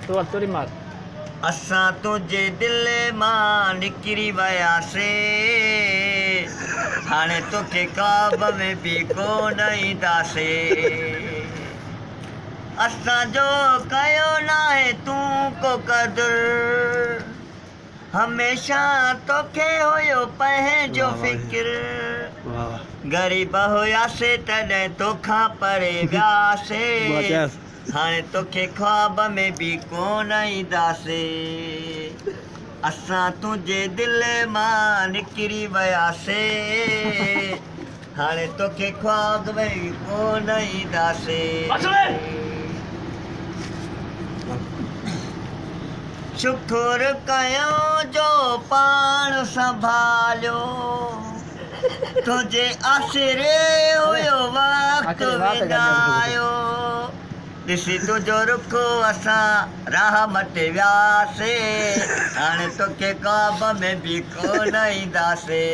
तोरी मार असां तुंहिंजे दिल मां निकिरी वियासीं, हाणे तोखे ख्वाब में बि कोन ईंदासीं। असांजो कयो नाहे तूं को क़दुरु, हमेशह तोखे हुयो पंहिंजो फ़िक्र। ग़रीब हुयासीं तॾहिं तोखां परे वियासीं, हाणे तोखे ख्वाब में बि कोन ईंदासीं। असां तुंहिंजे दिल मां निकिरी वियासीं, हाणे तोखे ख्वाब में बि कोन ईंदासीं। शुक्र कयो जो पाण संभालियो, तुंहिंजे आसिरे हुयो वक़्तु विञायो। ॾिसी तुंहिंजो रुख असां राह मटे वियासीं, हाणे तोखे ख्वाब में बि कोन ईंदासीं।